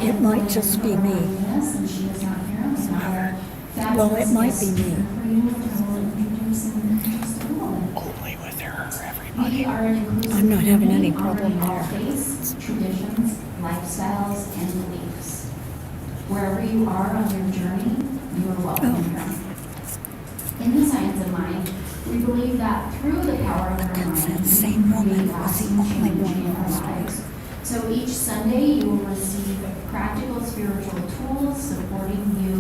It might just be me. And she is not here. We have our Well, it might be fabulous me. guest for you to introduce in just a moment. Only with her, We everybody. are an inclusive I'm not having any community problem honoring all there. faiths, traditions, lifestyles, and beliefs. Wherever you are on your journey, you are welcome here. In the Science of Mind, we believe that through the power of our mind, That same we woman can was lasting the only change one in our last lives. So each Sunday, you will receive practical spiritual tools supporting you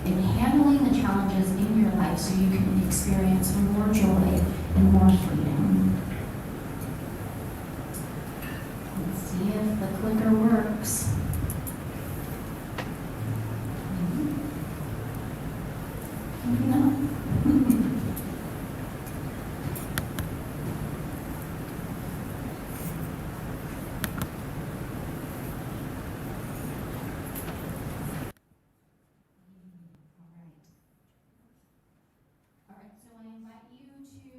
in handling the challenges in your life so you can experience more joy and more freedom. Let's see if the clicker works. Maybe not. All right, so I invite you to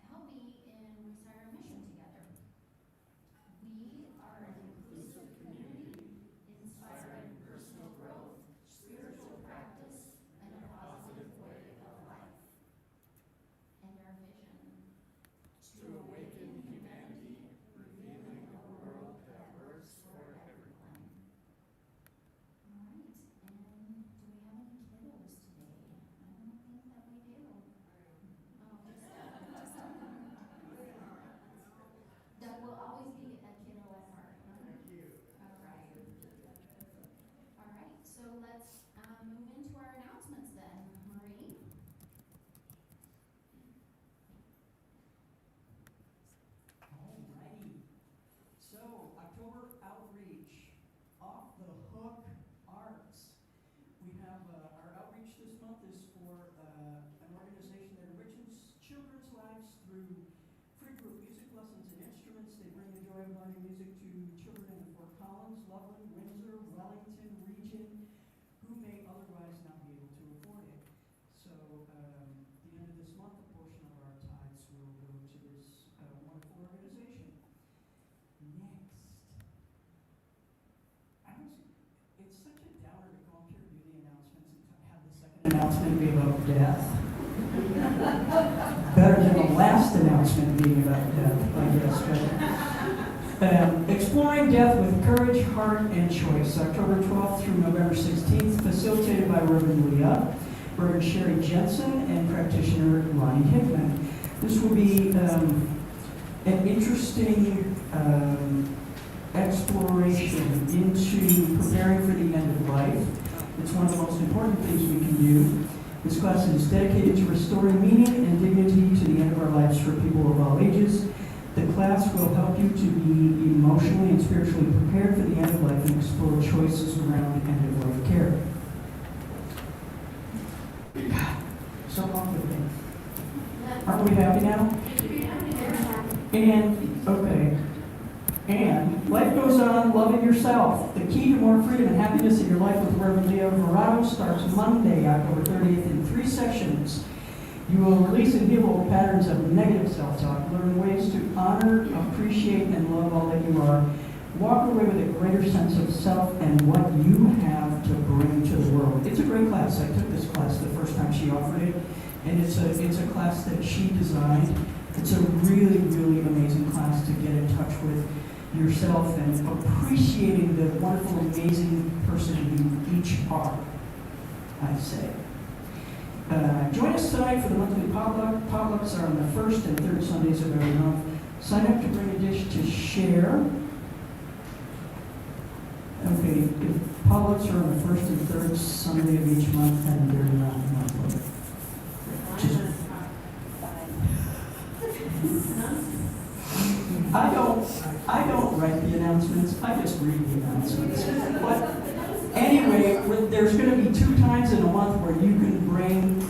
help me in recite our mission together. We are an inclusive community, inspiring personal growth, spiritual practice, and a positive way of life. And our vision: to awaken humanity, revealing a world that works for everyone. All right, and do we have any kiddos today? I don't think that we do. Oh, Doug will always be a kiddo at heart. Thank you. All right. All right, so let's move into our announcements then. Marie? Alrighty. So, October outreach, Off the Hook Arts. We have our outreach this month is for an organization that enriches children's lives through free group music lessons and instruments. They bring the joy of learning music to children in the Fort Collins, Loveland, Windsor, Wellington region who may otherwise not be able to afford it. So, the end of this month, a portion of our tithes will go to this wonderful organization. Next. It's such a downer to go up here and do the announcements and have the second announcement be about death. Better than the last announcement being about death, I guess. But, exploring death with courage, heart, and choice. October 12th through November 16th, facilitated by Reverend Leah, Reverend Sherry Jensen, and practitioner Lonnie Hickman. This will be an interesting exploration into preparing for the end of life. It's one of the most important things we can do. This class is dedicated to restoring meaning and dignity to the end of our lives for people of all ages. The class will help you to be emotionally and spiritually prepared for the end of life and explore choices around end-of-life care. So complicated. Aren't we happy now? And, okay. And life goes on loving yourself. The key to more freedom and happiness in your life with Reverend Leo Verado starts Monday, October 30th in 3 sessions. You will release and heal old patterns of negative self-talk, learn ways to honor, appreciate, and love all that you are. Walk away with a greater sense of self and what you have to bring to the world. It's a great class. I took this class the first time she offered it, and it's a class that she designed. It's a really, really amazing class to get in touch with yourself and appreciating the wonderful, amazing person you each are, I say. Join us tonight for the monthly potluck. Potlucks are on the first and third Sundays of every month. Sign up to bring a dish to share. Okay, if potlucks are on the first and third Sunday of each month, then they're not monthly. I don't write the announcements, I just read the announcements. But anyway, there's going to be 2 times in a month where you can bring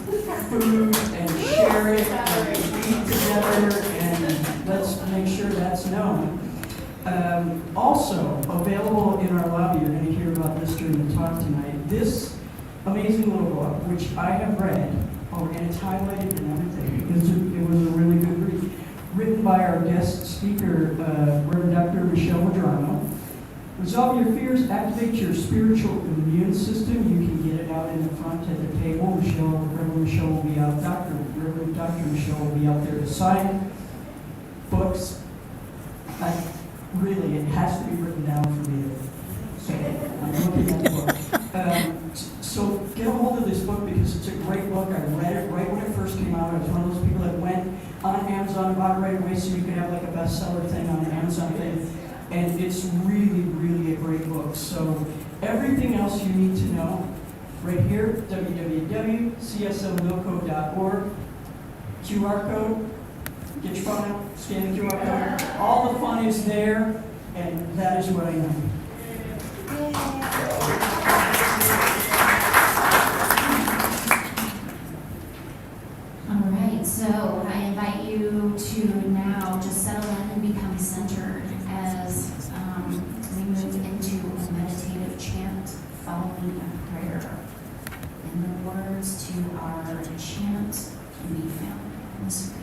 food and share it and eat together, and let's make sure that's known. Also, available in our lobby, you're going to hear about this during the talk tonight, this amazing little book, which I have read, and it's highlighted and everything, because it was a really good read. Written by our guest speaker, Reverend Dr. Medrano. Resolve your fears, activate your spiritual immune system. You can get it out in the front at the table. Reverend Michelle will be out. Dr. Michelle will be out there to sign books. Really, it has to be written down for me. So I'm looking at the book. So get a hold of this book because it's a great book. I read it right when it first came out. I was one of those people that went on Amazon and bought it right away so you could have like a bestseller thing on the Amazon thing. And it's really, really a great book. So everything else you need to know, right here, www.cslmilco.org, QR code, get your phone out, scan the QR code. All the fun is there, and that is what I know. All right, so I invite you to now just settle in and become centered as we move into a meditative chant following a prayer. And the words to our chant can be found on the screen.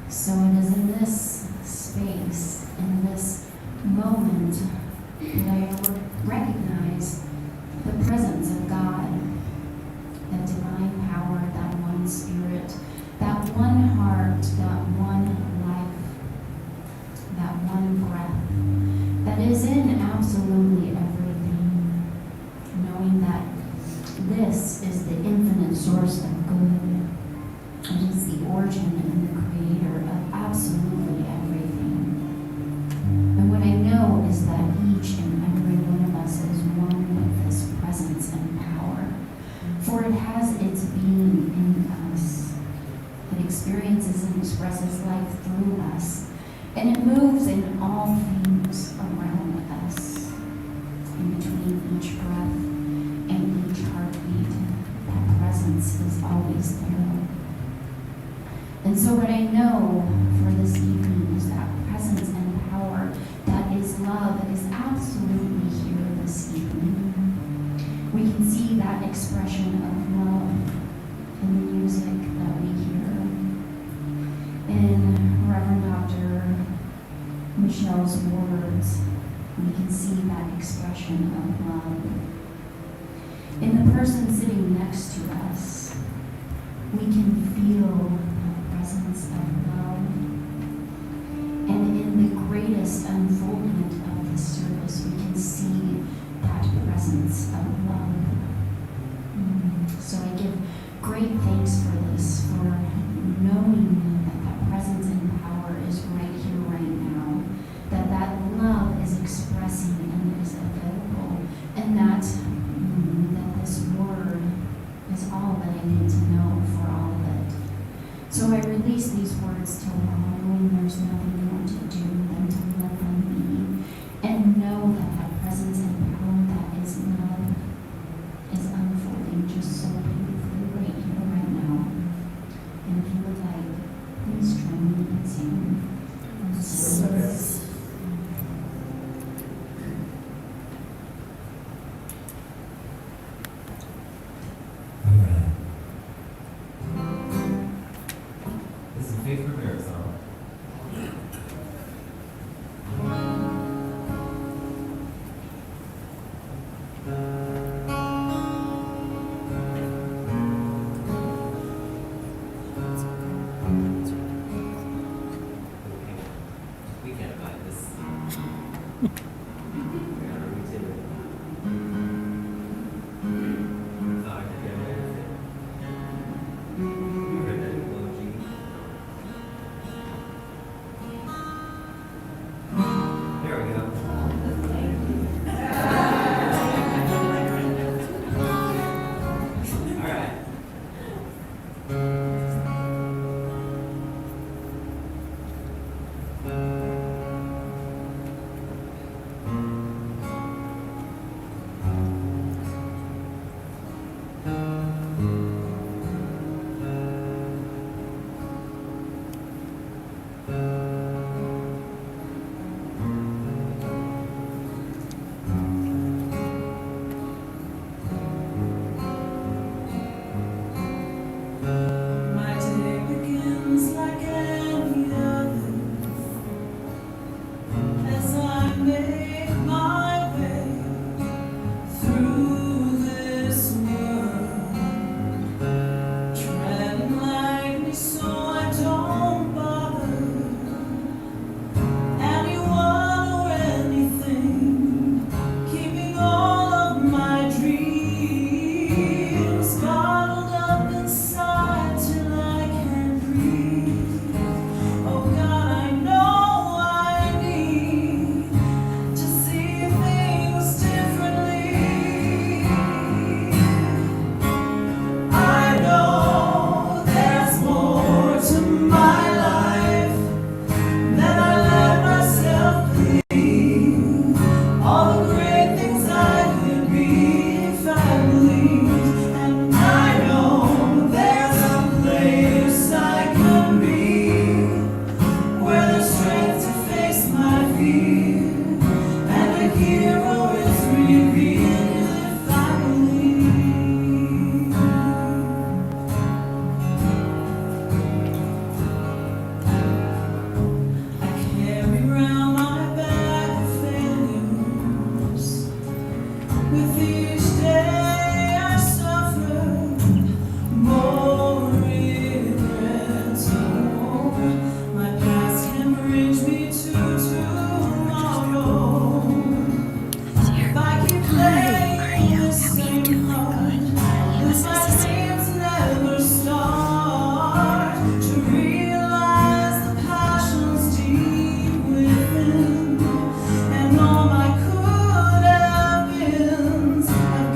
So it is in this space, in this moment, that I would recognize the presence of God, that divine power, that one spirit, that one heart, that one life, that one breath, that is in absolutely everything, knowing that this is the infinite source of good. It is the origin and the creator of absolutely everything. And what I know is that each and every one of us is one with this presence and power. For it has its being in us. It experiences and expresses life through us. And it moves in all things around us. In between each breath and each heartbeat, that presence is always there. And so what I know for this evening is that presence and power that is love is absolutely here this evening. We can see that expression of love in the music that we hear, in Reverend Dr. Michelle's words. We can see that expression of love. In the person sitting next to us, we can feel presence of love. And in the greatest unfoldment of the service, we can see that presence of love. So I give great thanks for this, for knowing that that presence and power is right here, right now, that that love is expressing and is available, and that the release these words to allow, knowing there's nothing more to do than to let them be, and know that that presence and power that is love is unfolding just so beautifully right here, right now. And if you would like, please join me in singing. This is a faith for Bear song. We can't buy this. We gotta reach it. Thought I could get away with it. You heard that little G? There we go. All right. My day begins like any other as I make my way through this world, treading lightly so I don't bother anyone or anything, keeping all of my dreams bottled up inside till I can't breathe. Oh God, I know I need to see things differently. I know there's more to my life than I let myself believe. All the great things I could be if I believed. And I know there's a place I could be where there's strength to face my fear, and a hero is revealed if I believe. I carry round my bag of failures. With each day I suffer more regrets. Oh, my past can bridge me to tomorrow. If I keep playing the same part, lose my dreams never start to realize the passions deep within, and all my could have beens have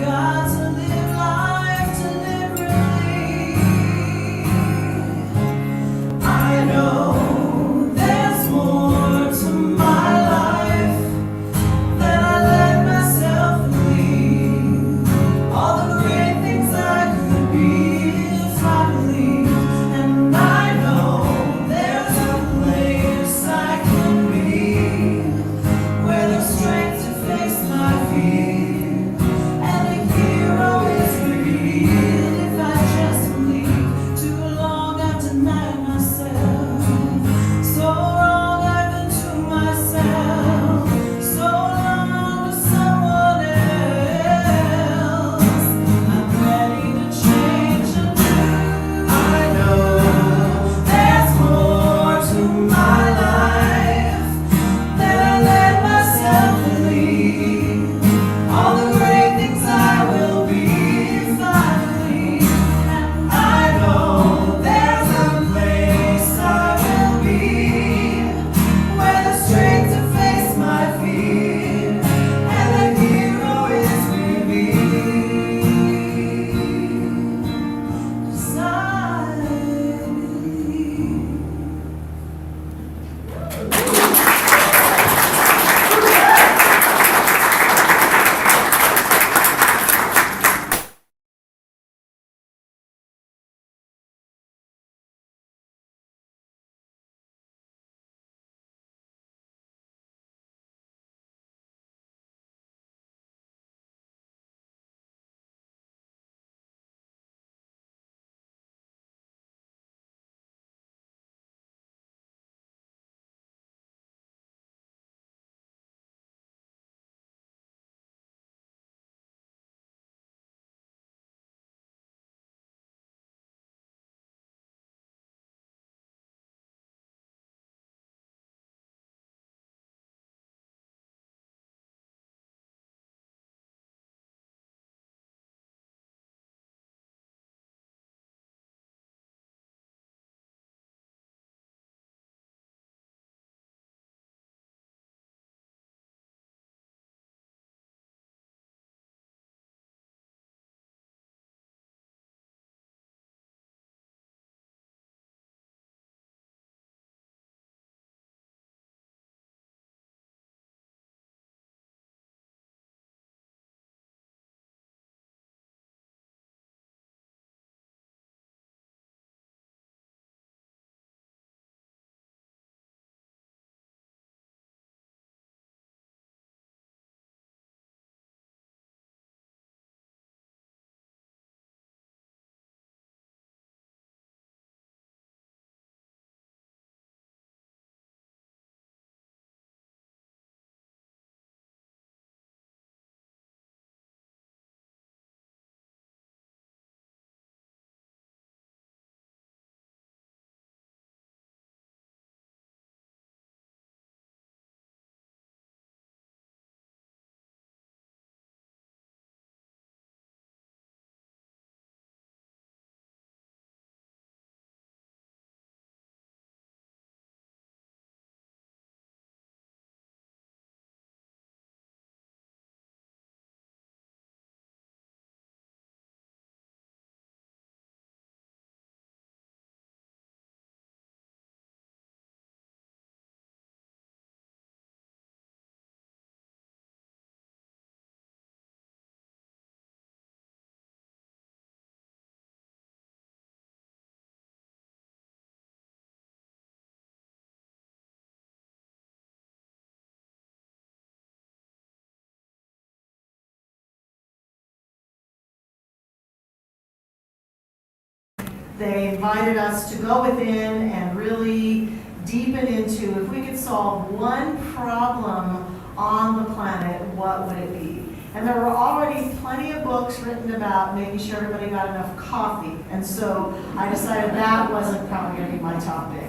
They invited us to go within and really deepen into, if we could solve one problem on the planet, what would it be? And there were already plenty of books written about making sure everybody got enough coffee. And so I decided that wasn't probably going to be my topic.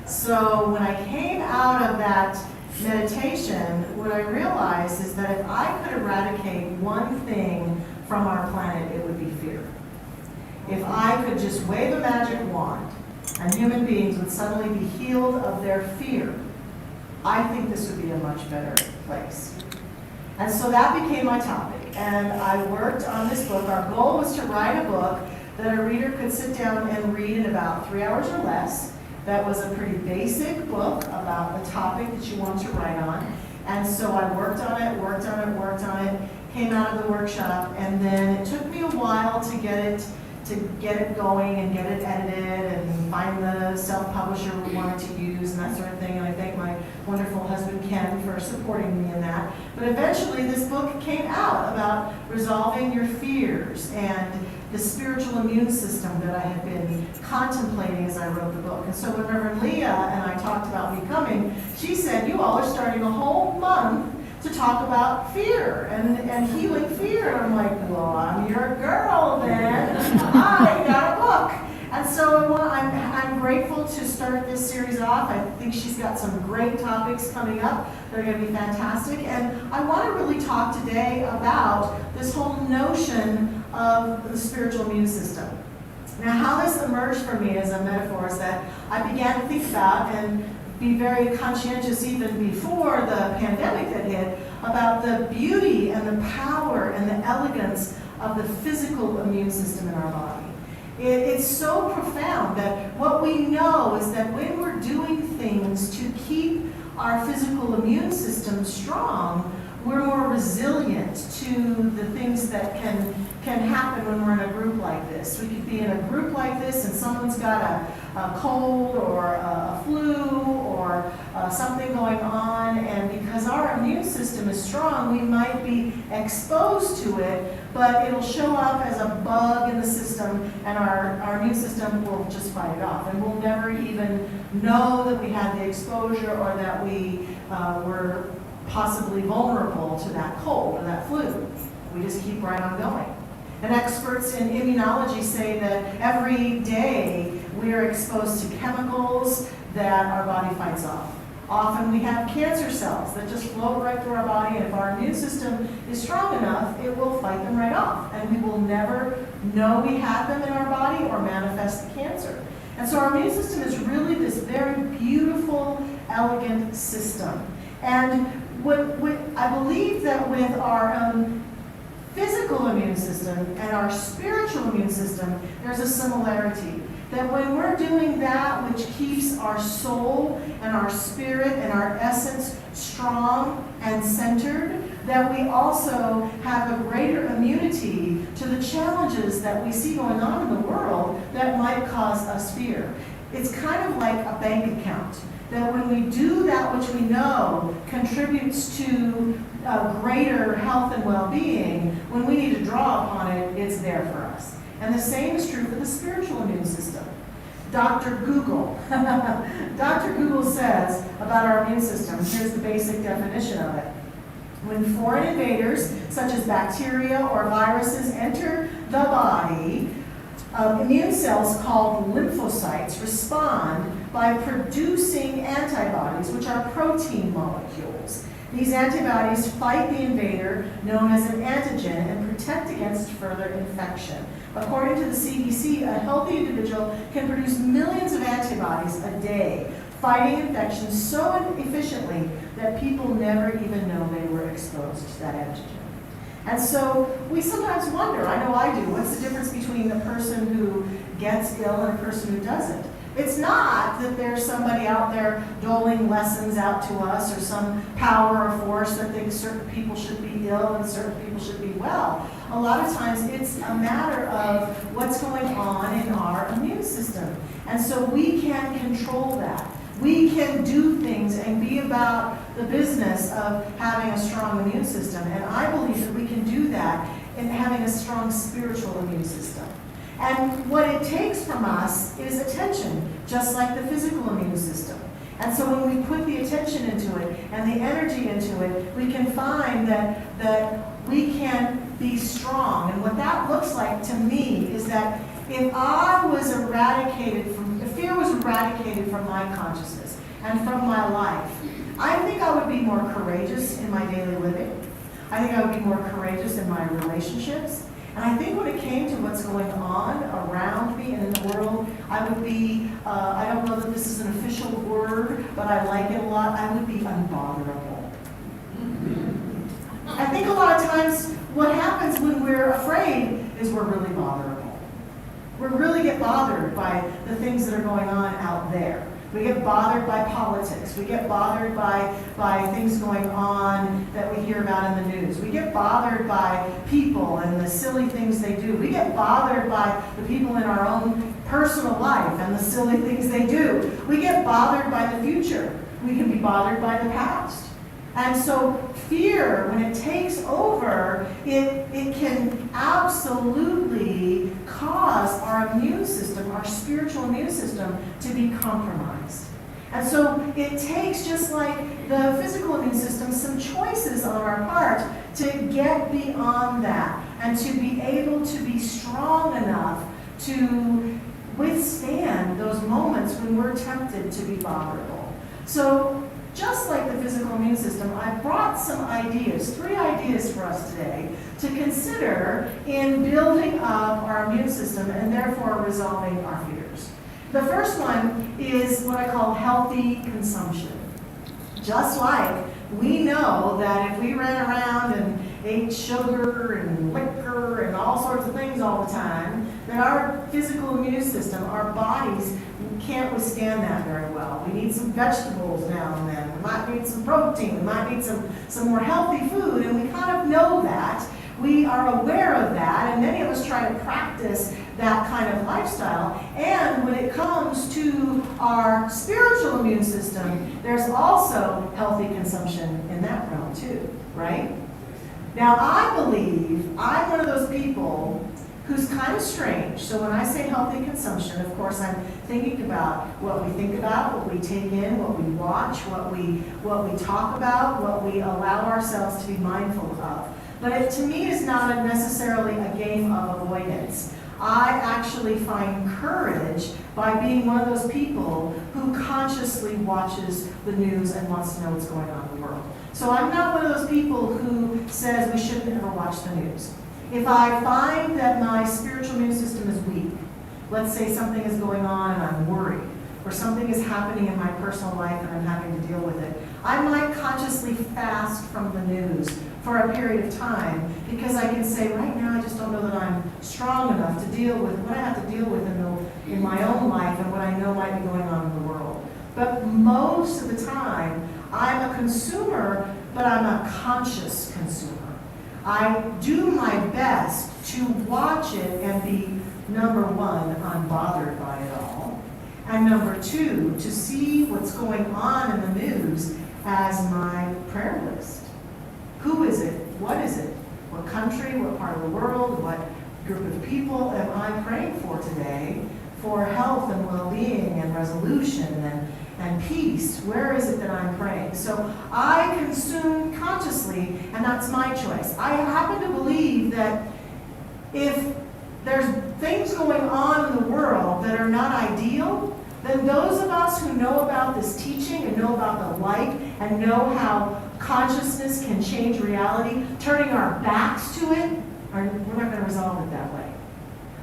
So when I came out of that meditation, what I realized is that if I could eradicate one thing from our planet, it would be fear. If I could just wave a magic wand and human beings would suddenly be healed of their fear, I think this would be a much better place. And so that became my topic. And I worked on this book. Our goal was to write a book that a reader could sit down and read in about 3 hours or less. That was a pretty basic book about the topic that you want to write on. And so I worked on it, came out of the workshop, and then it took me a while to get it going and get it edited and find the self-publisher we wanted to use and that sort of thing. And I thank my wonderful husband Ken for supporting me in that. But eventually this book came out about resolving your fears and the spiritual immune system that I had been contemplating as I wrote the book. And so when Reverend Leah and I talked about me coming, she said, you all are starting a whole month to talk about fear and healing fear. And I'm like, well, I'm your girl then. I got a book. And so I'm grateful to start this series off. I think she's got some great topics coming up. They're going to be fantastic. And I want to really talk today about this whole notion of the spiritual immune system. Now, how this emerged for me as a metaphor is that I began to think about and be very conscientious even before the pandemic that hit about the beauty and the power and the elegance of the physical immune system in our body. It's so profound that what we know is that when we're doing things to keep our physical immune system strong, we're more resilient to the things that can happen when we're in a group like this. We could be in a group like this and someone's got a cold or a flu or something going on, and because our immune system is strong, we might be exposed to it, but it'll show up as a bug in the system, and our immune system will just fight it off, and we'll never even know that we had the exposure or that we were possibly vulnerable to that cold or that flu. We just keep right on going. And experts in immunology say that every day we are exposed to chemicals that our body fights off. Often we have cancer cells that just float right through our body, and if our immune system is strong enough, it will fight them right off, and we will never know we have them in our body or manifest the cancer. And so our immune system is really this very beautiful, elegant system. And what I believe that with our physical immune system and our spiritual immune system, there's a similarity. That when we're doing that which keeps our soul and our spirit and our essence strong and centered, that we also have a greater immunity to the challenges that we see going on in the world that might cause us fear. It's kind of like a bank account. That when we do that which we know contributes to greater health and well-being, when we need to draw upon it, it's there for us. And the same is true for the spiritual immune system. Dr. Google. Dr. Google says about our immune system, here's the basic definition of it. When foreign invaders, such as bacteria or viruses, enter the body, immune cells called lymphocytes respond by producing antibodies, which are protein molecules. These antibodies fight the invader, known as an antigen, and protect against further infection. According to the CDC, a healthy individual can produce millions of antibodies a day, fighting infections so efficiently that people never even know they were exposed to that antigen. And so we sometimes wonder, I know I do, what's the difference between a person who gets ill and a person who doesn't? It's not that there's somebody out there doling lessons out to us or some power or force that thinks certain people should be ill and certain people should be well. A lot of times it's a matter of what's going on in our immune system. And so we can control that. We can do things and be about the business of having a strong immune system. And I believe that we can do that in having a strong spiritual immune system. And what it takes from us is attention, just like the physical immune system. And so when we put the attention into it and the energy into it, we can find that we can be strong. And what that looks like to me is that if fear was eradicated from my consciousness and from my life, I think I would be more courageous in my daily living. I think I would be more courageous in my relationships. And I think when it came to what's going on around me and in the world, I would be, I don't know that this is an official word, but I like it a lot, I would be unbotherable. I think a lot of times what happens when we're afraid is we're really botherable. We really get bothered by the things that are going on out there. We get bothered by politics. We get bothered by things going on that we hear about in the news. We get bothered by people and the silly things they do. We get bothered by the people in our own personal life and the silly things they do. We get bothered by the future. We can be bothered by the past. And so fear, when it takes over, it can absolutely cause our immune system, our spiritual immune system, to be compromised. And so it takes, just like the physical immune system, some choices on our part to get beyond that and to be able to be strong enough to withstand those moments when we're tempted to be vulnerable. So just like the physical immune system, I brought some ideas, 3 ideas for us today to consider in building up our immune system and therefore resolving our fears. The first one is what I call healthy consumption. Just like we know that if we ran around and ate sugar and liquor and all sorts of things all the time, that our physical immune system, our bodies, can't withstand that very well. We need some vegetables now and then. We might need some protein. We might need some more healthy food, and we kind of know that. We are aware of that, and many of us try to practice that kind of lifestyle. And when it comes to our spiritual immune system, there's also healthy consumption in that realm too, right? Now, I believe I'm one of those people who's kind of strange. So when I say healthy consumption, of course, I'm thinking about what we think about, what we take in, what we watch, what we talk about, what we allow ourselves to be mindful of. But it, to me, is not necessarily a game of avoidance. I actually find courage by being one of those people who consciously watches the news and wants to know what's going on in the world. So I'm not one of those people who says we shouldn't ever watch the news. If I find that my spiritual immune system is weak, let's say something is going on and I'm worried, or something is happening in my personal life and I'm having to deal with it, I might consciously fast from the news for a period of time, because I can say, right now I just don't know that I'm strong enough to deal with what I have to deal with in my own life and what I know might be going on in the world. But most of the time, I'm a consumer, but I'm a conscious consumer. I do my best to watch it and be, number one, unbothered by it all, and number two, to see what's going on in the news as my prayer list. Who is it? What is it? What country? What part of the world? What group of people am I praying for today for health and well-being and resolution and peace? Where is it that I'm praying? So I consume consciously, and that's my choice. I happen to believe that if there's things going on in the world that are not ideal, then those of us who know about this teaching and know about the light and know how consciousness can change reality, turning our backs to it, we're not going to resolve it that way.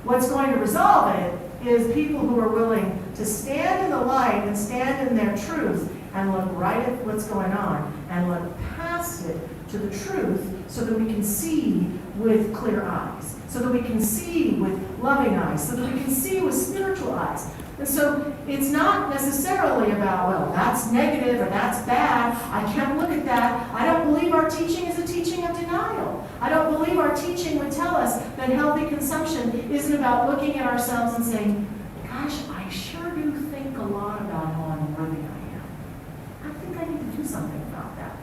What's going to resolve it is people who are willing to stand in the light and stand in their truth and look right at what's going on and look past it to the truth so that we can see with clear eyes, so that we can see with loving eyes, so that we can see with spiritual eyes. And so it's not necessarily about, well, that's negative or that's bad. I can't look at that. I don't believe our teaching is a teaching of denial. I don't believe our teaching would tell us that healthy consumption isn't about looking at ourselves and saying, gosh, I sure do think a lot about how unworthy I am. I think I need to do something about that.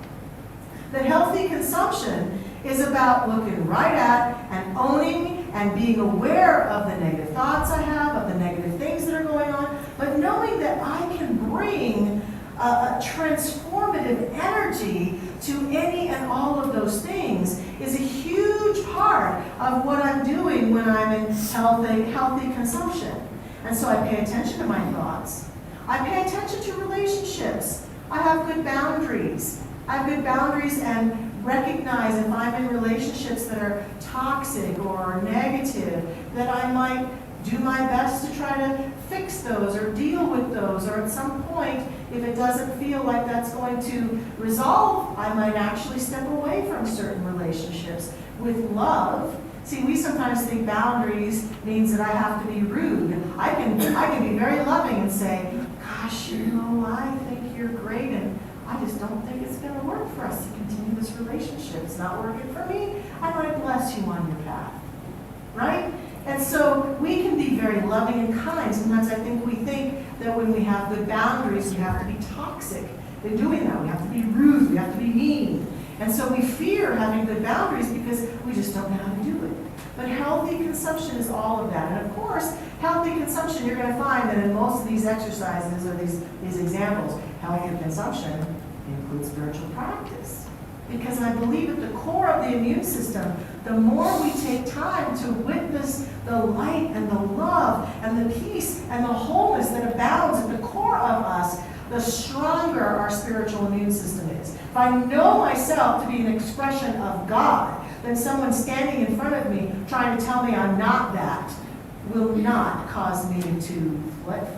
That healthy consumption is about looking right at and owning and being aware of the negative thoughts I have, of the negative things that are going on, but knowing that I can bring a transformative energy to any and all of those things is a huge part of what I'm doing when I'm in healthy consumption. And so I pay attention to my thoughts. I pay attention to relationships. I have good boundaries. I have good boundaries and recognize if I'm in relationships that are toxic or negative, that I might do my best to try to fix those or deal with those, or at some point, if it doesn't feel like that's going to resolve, I might actually step away from certain relationships with love. See, we sometimes think boundaries means that I have to be rude. I can be very loving and say, gosh, you know, I think you're great, and I just don't think it's going to work for us to continue this relationship. It's not working for me. I might bless you on your path, right? And so we can be very loving and kind. Sometimes I think we think that when we have good boundaries, we have to be toxic in doing that. We have to be rude. We have to be mean. And so we fear having good boundaries because we just don't know how to do it. But healthy consumption is all of that. And of course, healthy consumption, you're going to find that in most of these exercises or these examples, healthy consumption includes spiritual practice. Because I believe at the core of the immune system, the more we take time to witness the light and the love and the peace and the wholeness that abounds at the core of us, the stronger our spiritual immune system is. If I know myself to be an expression of God, then someone standing in front of me trying to tell me I'm not that will not cause me to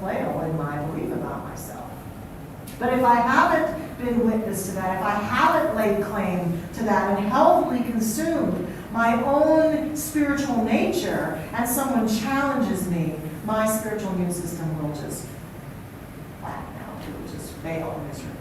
flail in my belief about myself. But if I haven't been witness to that, if I haven't laid claim to that and healthily consumed my own spiritual nature, and someone challenges me, my spiritual immune system will just flatten out. It will just fail miserably.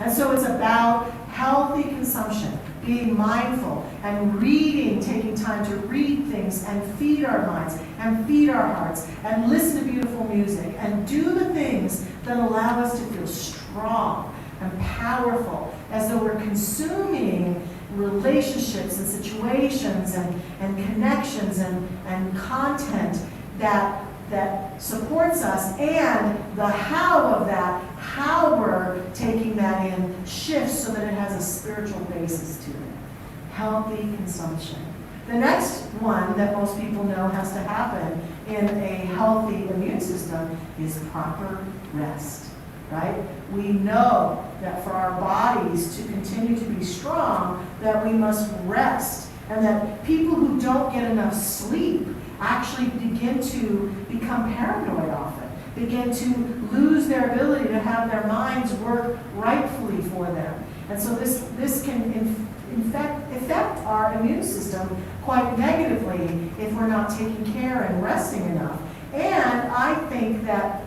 And so it's about healthy consumption, being mindful and reading, taking time to read things and feed our minds and feed our hearts and listen to beautiful music and do the things that allow us to feel strong and powerful as though we're consuming relationships and situations and connections and content that supports us, and the how of that, how we're taking that in, shifts so that it has a spiritual basis to it. Healthy consumption. The next one that most people know has to happen in a healthy immune system is proper rest, right? We know that for our bodies to continue to be strong, that we must rest, and that people who don't get enough sleep actually begin to become paranoid often, begin to lose their ability to have their minds work rightfully for them. And so this can affect our immune system quite negatively if we're not taking care and resting enough. And I think that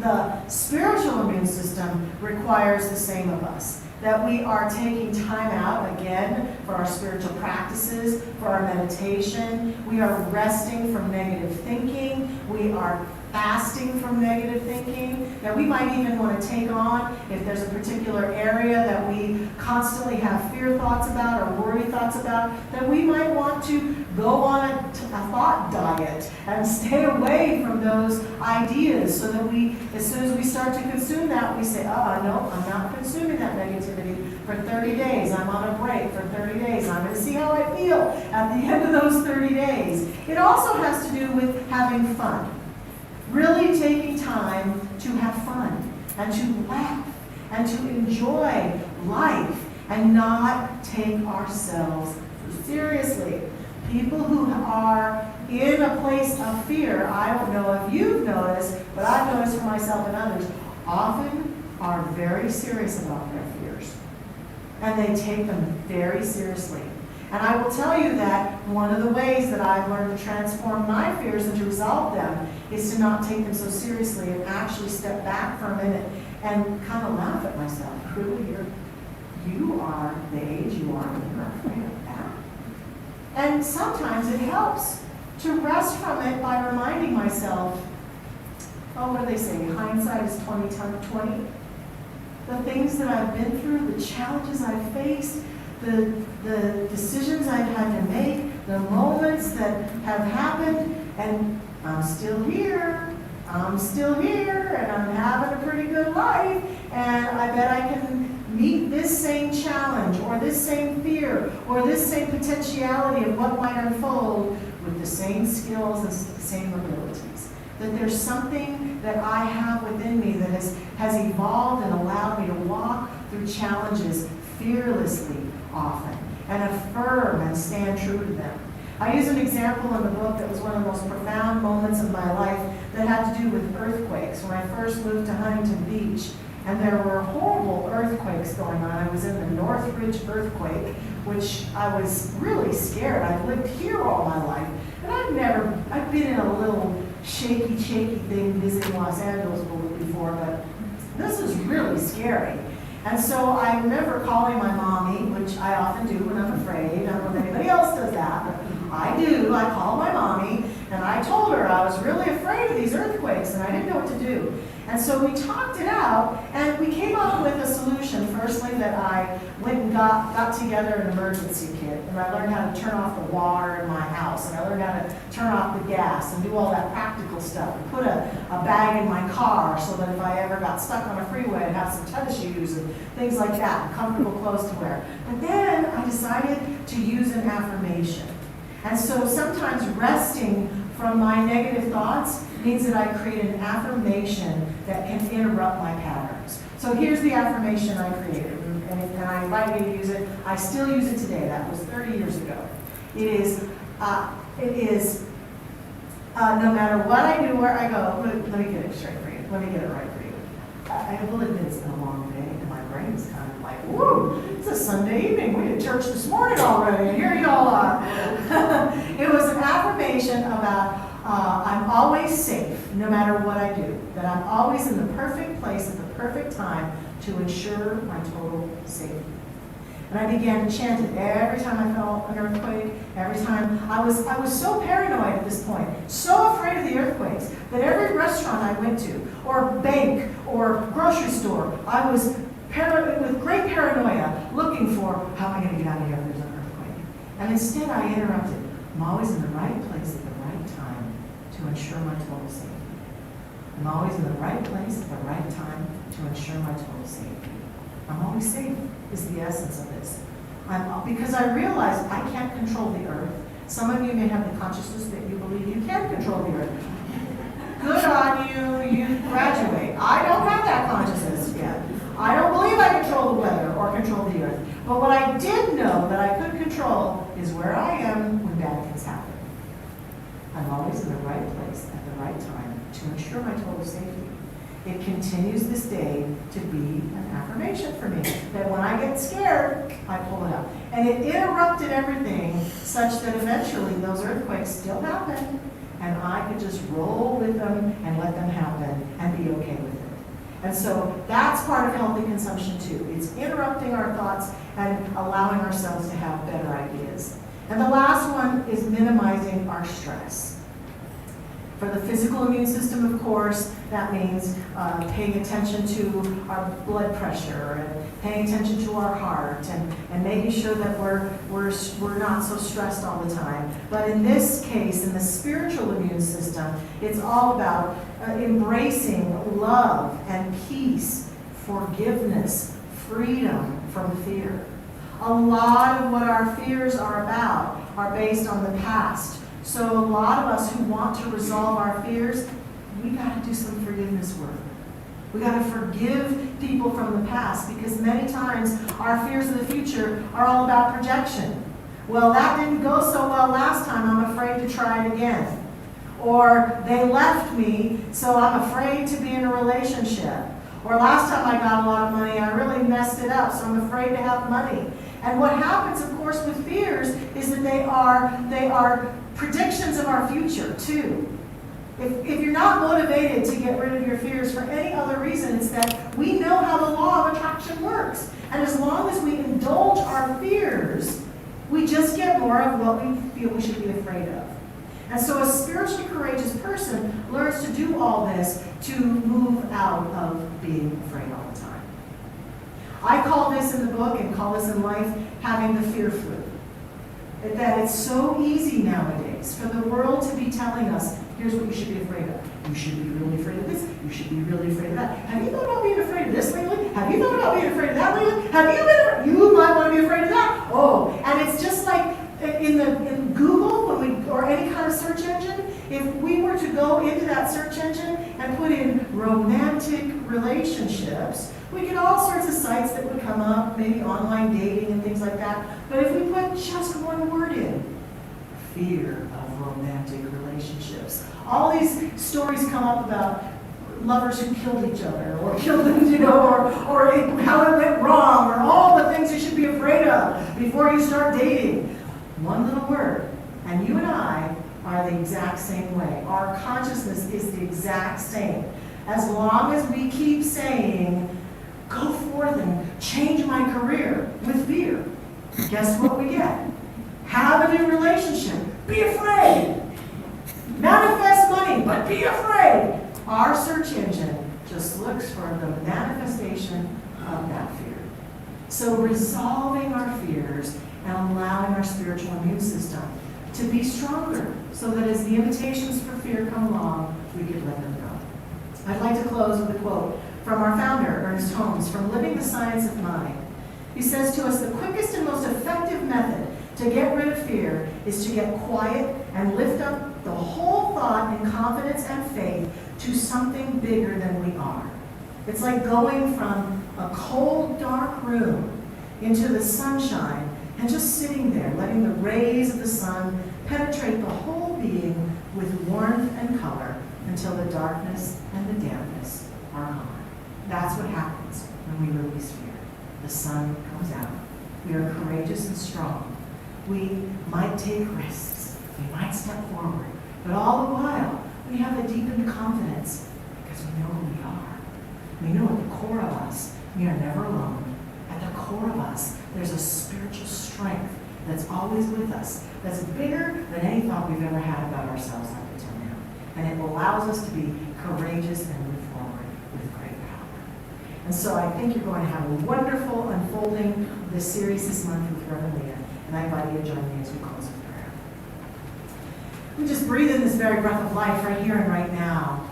the spiritual immune system requires the same of us. That we are taking time out, again, for our spiritual practices, for our meditation. We are resting from negative thinking. We are fasting from negative thinking. Now, we might even want to take on, if there's a particular area that we constantly have fear thoughts about or worry thoughts about, that we might want to go on a thought diet and stay away from those ideas so that we, as soon as we start to consume that, we say, no, I'm not consuming that negativity for 30 days. I'm on a break for 30 days. I'm going to see how I feel at the end of those 30 days. It also has to do with having fun. Really taking time to have fun and to laugh and to enjoy life and not take ourselves seriously. People who are in a place of fear, I don't know if you've noticed, but I've noticed for myself and others, often are very serious about their fears. And they take them very seriously. And I will tell you that one of the ways that I've learned to transform my fears and to resolve them is to not take them so seriously and actually step back for a minute and kind of laugh at myself. Really, you are the age you are when you're afraid of that. And sometimes it helps to rest from it by reminding myself, what do they say? Hindsight is 20/20. The things that I've been through, the challenges I've faced, the decisions I've had to make, the moments that have happened, and I'm still here. I'm still here, and I'm having a pretty good life, and I bet I can meet this same challenge, or this same fear, or this same potentiality of what might unfold with the same skills and the same abilities. That there's something that I have within me that has evolved and allowed me to walk through challenges fearlessly often, and affirm and stand true to them. I use an example in the book that was one of the most profound moments of my life that had to do with earthquakes. When I first moved to Huntington Beach, and there were horrible earthquakes going on. I was in the Northridge earthquake, which I was really scared. I've lived here all my life, and I've been in a little shaky thing visiting Los Angeles before, but this is really scary. And so I remember calling my mommy, which I often do when I'm afraid. I don't know if anybody else does that, but I do. I called my mommy, and I told her I was really afraid of these earthquakes, and I didn't know what to do. And so we talked it out, and we came up with a solution. Firstly, that I went and got together an emergency kit, and I learned how to turn off the water in my house, and I learned how to turn off the gas and do all that practical stuff, and put a bag in my car so that if I ever got stuck on a freeway, I'd have some tennis shoes and things like that, and comfortable clothes to wear. But then I decided to use an affirmation. And so sometimes resting from my negative thoughts means that I create an affirmation that can interrupt my patterns. So here's the affirmation I created, and I invite you to use it. I still use it today. That was 30 years ago. It is no matter what I do, where I go, let me get it straight for you. Let me get it right for you. I will admit it's been a long day, and my brain's kind of like, woo, it's a Sunday evening. We had church this morning already, and here y'all are. It was an affirmation about I'm always safe, no matter what I do. That I'm always in the perfect place at the perfect time to ensure my total safety. And I began to chant it every time I felt an earthquake, every time. I was so paranoid at this point, so afraid of the earthquakes, that every restaurant I went to, or bank, or grocery store, I was with great paranoia, looking for, how am I going to get out of here if there's an earthquake? And instead I interrupted. I'm always in the right place at the right time to ensure my total safety. I'm always in the right place at the right time to ensure my total safety. I'm always safe is the essence of this. Because I realize I can't control the earth. Some of you may have the consciousness that you believe you can control the earth. Good on you, you graduate. I don't have that consciousness yet. I don't believe I control the weather or control the earth. But what I did know that I could control is where I am when bad things happen. I'm always in the right place at the right time to ensure my total safety. It continues this day to be an affirmation for me, that when I get scared, I pull it up. And it interrupted everything such that eventually those earthquakes still happened, and I could just roll with them and let them happen and be okay with it. And so that's part of healthy consumption too. It's interrupting our thoughts and allowing ourselves to have better ideas. And the last one is minimizing our stress. For the physical immune system, of course, that means paying attention to our blood pressure and paying attention to our heart and making sure that we're not so stressed all the time. But in this case, in the spiritual immune system, it's all about embracing love and peace, forgiveness, freedom from fear. A lot of what our fears are about are based on the past. So a lot of us who want to resolve our fears, we got to do some forgiveness work. We got to forgive people from the past, because many times our fears of the future are all about projection. Well, that didn't go so well last time, I'm afraid to try it again. Or they left me, so I'm afraid to be in a relationship. Or last time I got a lot of money, I really messed it up, so I'm afraid to have money. And what happens, of course, with fears is that they are predictions of our future, too. If you're not motivated to get rid of your fears for any other reason, it's that we know how the law of attraction works. And as long as we indulge our fears, we just get more of what we feel we should be afraid of. And so a spiritually courageous person learns to do all this to move out of being afraid all the time. I call this in the book, and call this in life, having the fear flu. That it's so easy nowadays the world to be telling us, here's what you should be afraid of. You should be really afraid of this. You should be really afraid of that. Have you thought about being afraid of this lately? Have you thought about being afraid of that lately? Have you been? You might want to be afraid of that. Oh, and it's just like in Google or any kind of search engine. If we were to go into that search engine and put in romantic relationships, we get all sorts of sites that would come up, maybe online dating and things like that. But if we put just one word in, fear of romantic relationships, all these stories come up about lovers who killed each other, or killed them, or how it went wrong, or all the things you should be afraid of before you start dating. One little word, and you and I are the exact same way. Our consciousness is the exact same. As long as we keep saying, go forth and change my career with fear, guess what we get? Have a new relationship. Be afraid. Manifest money, but be afraid. Our search engine just looks for the manifestation of that fear. So resolving our fears and allowing our spiritual immune system to be stronger so that as the invitations for fear come along, we can let them go. I'd like to close with a quote from our founder, Ernest Holmes, from Living the Science of Mind. He says to us, the quickest and most effective method to get rid of fear is to get quiet and lift up the whole thought in confidence and faith to something bigger than we are. It's like going from a cold, dark room into the sunshine and just sitting there, letting the rays of the sun penetrate the whole being with warmth and color until the darkness and the dampness are gone. That's what happens when we release fear. The sun comes out. We are courageous and strong. We might take risks. We might step forward. But all the while, we have a deepened confidence because we know who we are. We know at the core of us, we are never alone. At the core of us, there's a spiritual strength that's always with us, that's bigger than any thought we've ever had about ourselves up until now. And it allows us to be courageous and move forward with great power. And so I think you're going to have a wonderful unfolding of this series this month with Reverend Leah. And I invite you to join me as we close with prayer. We just breathe in this very breath of life right here and right now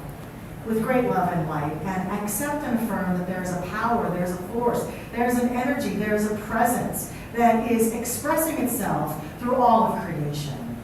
with great love and light, and accept and affirm that there is a power, there's a force, there's an energy, there's a presence that is expressing itself through all of creation.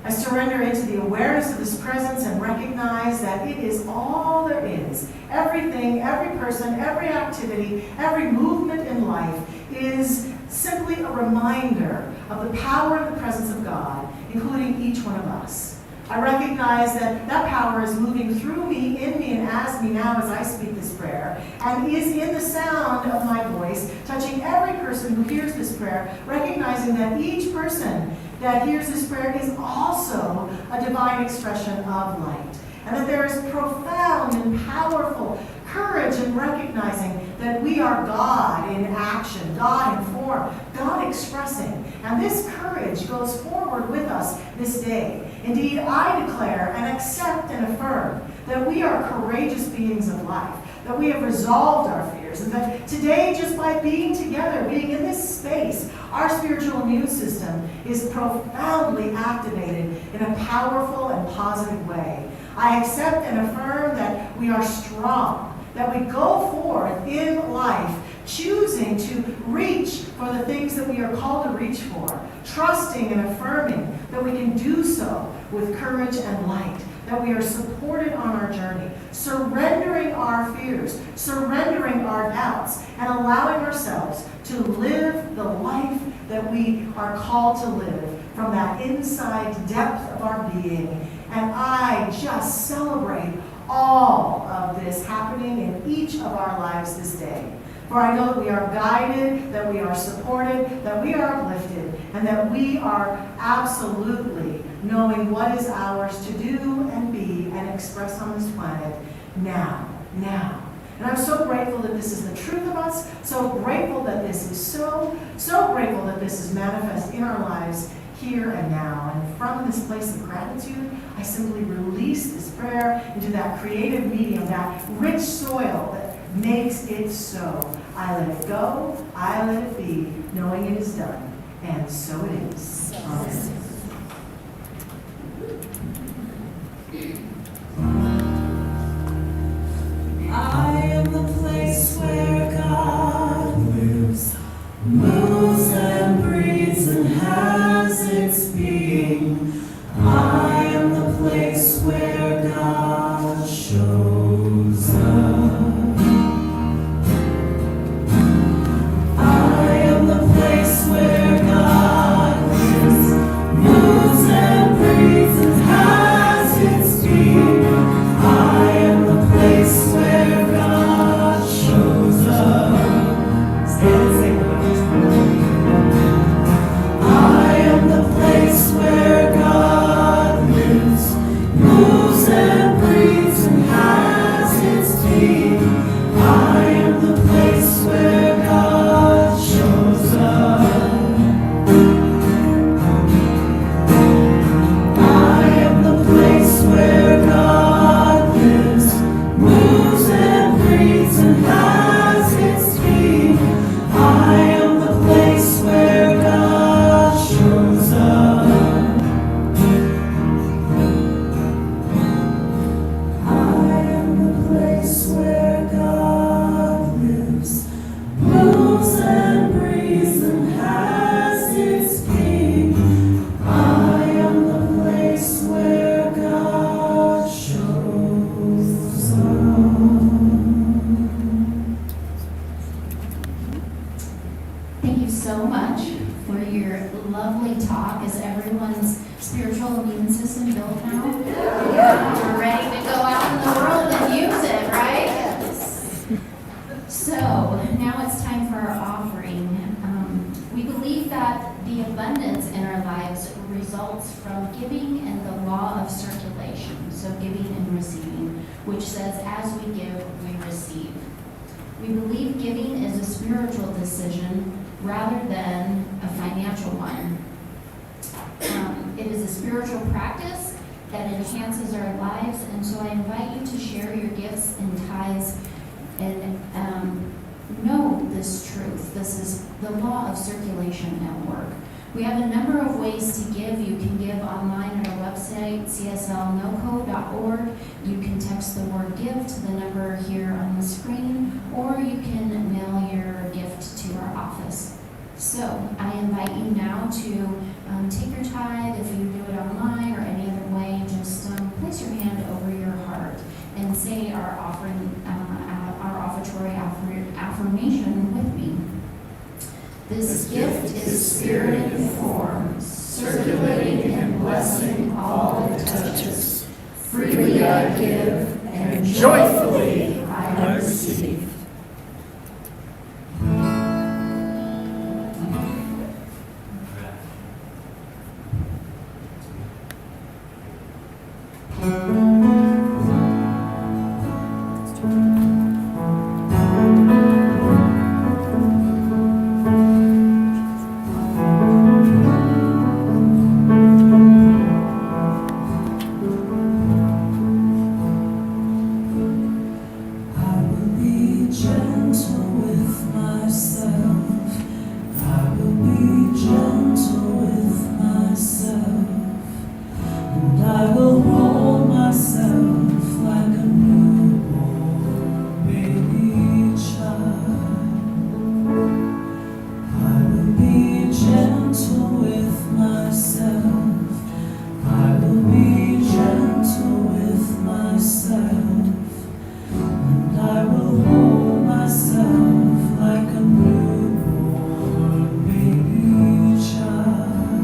I surrender into the awareness of this presence and recognize that it is all there is. Everything, every person, every activity, every movement in life is simply a reminder of the power and the presence of God, including each one of us. I recognize that that power is moving through me, in me, and as me now as I speak this prayer, and is in the sound of my voice, touching every person who hears this prayer, recognizing that each person that hears this prayer is also a divine expression of light, and that there is profound and powerful courage in recognizing that we are God in action, God in form, God expressing. And this courage goes forward with us this day. Indeed, I declare and accept and affirm that we are courageous beings of life, that we have resolved our fears, and that today, just by being together, being in this space, our spiritual immune system is profoundly activated in a powerful and positive way. I accept and affirm that we are strong, that we go forth in life choosing to reach for the things that we are called to reach for, trusting and affirming that we can do so with courage and light, that we are supported on our journey, surrendering our fears, surrendering our doubts, and allowing ourselves to live the life that we are called to live from that inside depth of our being. And I just celebrate all of this happening in each of our lives this day. For I know that we are guided, that we are supported, that we are uplifted, and that we are absolutely knowing what is ours to do and be and express on this planet now. And I'm so grateful that this is the truth of us, so grateful that this is so grateful that this is manifest in our lives here and now. And from this place of gratitude, I simply release this prayer into that creative medium, that rich soil that makes it so. I let it go, I let it be, knowing it is done. And so it is. Amen. place where God shows up. I am the place where God lives, moves and breathes and has its being. I am the place where God shows up. Stand and sing with us. I am the place where God lives, moves and breathes and has its being. I am the place where God shows up. I am the place where God lives, moves and breathes and has its being. I am the place where God shows up. I am the place where God lives, moves and breathes and has its being. I am the place where God shows up. Thank you so much for your lovely talk. Is everyone's spiritual immune system built now? Yeah, we're ready to go out in the world and use it, right? So now it's time for our offering. We believe that the abundance in our lives results from giving and the law of circulation, so giving and receiving, which says, as we give, we receive. We believe giving is a spiritual decision rather than a financial one. It is a spiritual practice that enhances our lives, and so I invite you to share your gifts and tithes and know this truth. This is the law of circulation at work. We have a number of ways to give. You can give online at our website, cslnoco.org. You can text the word give to the number here on the screen, or you can mail your gift to our office. So I invite you now to take your tithe. If you do it online or any other way, just place your hand over your heart and say our offering, our offertory affirmation with me. This gift is spirit in form, circulating and blessing all it touches. Freely I give, and joyfully I receive. I will be gentle with myself. I will be gentle with myself. And I will hold myself like a newborn baby child. I will be gentle with myself. I will be gentle with myself. And I will hold myself like a newborn baby child.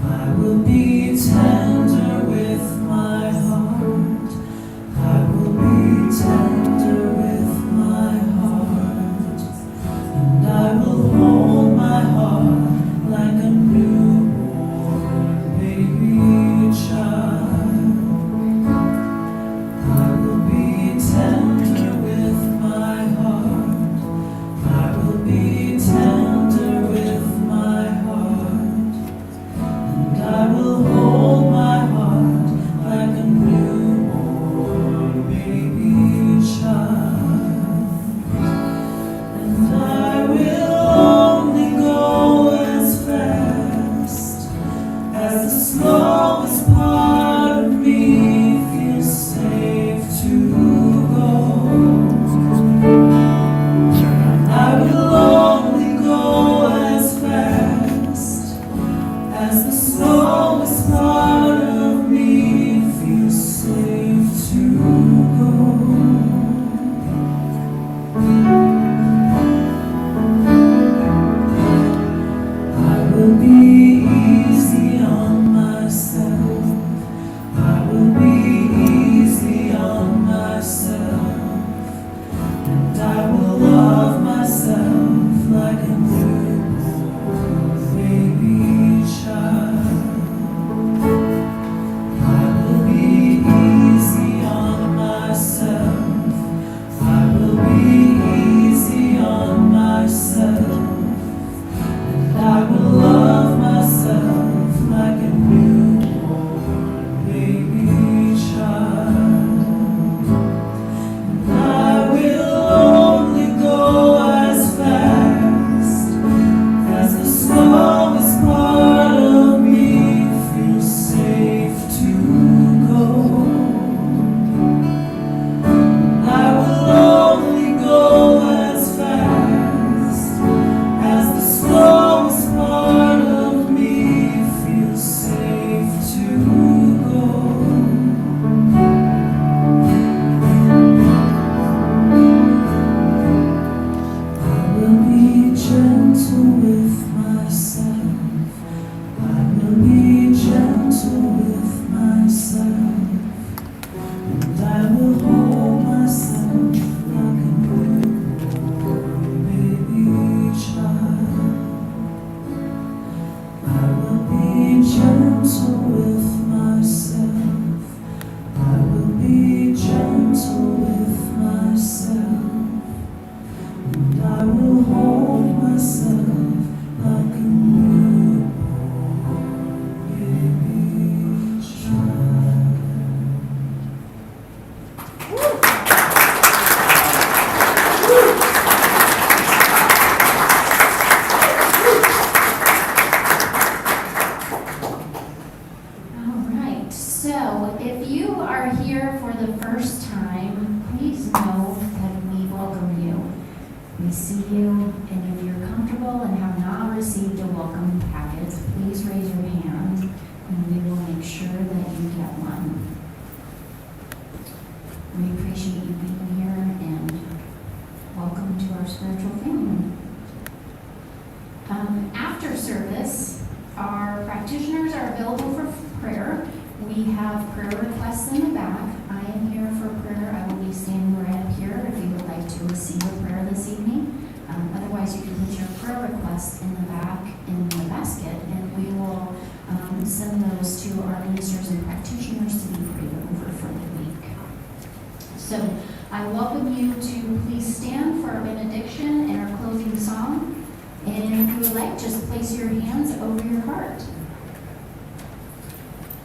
I will be tender with my heart. I will be tender with my heart. And I will hold my heart like a newborn baby child. I will be tender with my heart. I will be tender with my heart. And I will hold my heart like a newborn baby child. And I will only go as fast as the slowest part of me feels safe to go. I will only go as fast as the slowest part of me So, if you are here for the first time, please know that we welcome you. We see you, and if you're comfortable and have not received a welcome packet, please raise your hand, and we will make sure that you get one. We appreciate you being here, and welcome to our spiritual family. After service, our practitioners are available for prayer. We have prayer requests in the back. I am here for prayer. I will be standing right up here if you would like to receive a prayer this evening. Otherwise, you can put your prayer requests in the back in the basket, and we will send those to our ministers and practitioners to be prayed over for the week. So I welcome you to please stand for our benediction and our closing song. And if you would like, just place your hands over your heart.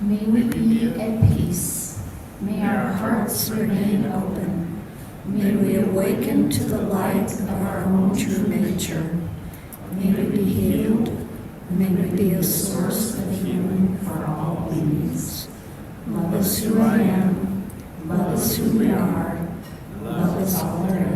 May we be at peace. May our hearts remain open. May we awaken to the light of our own true nature. May we be healed. May we be a source of healing for all beings. Love us who I am. Love us who we are. Love us all there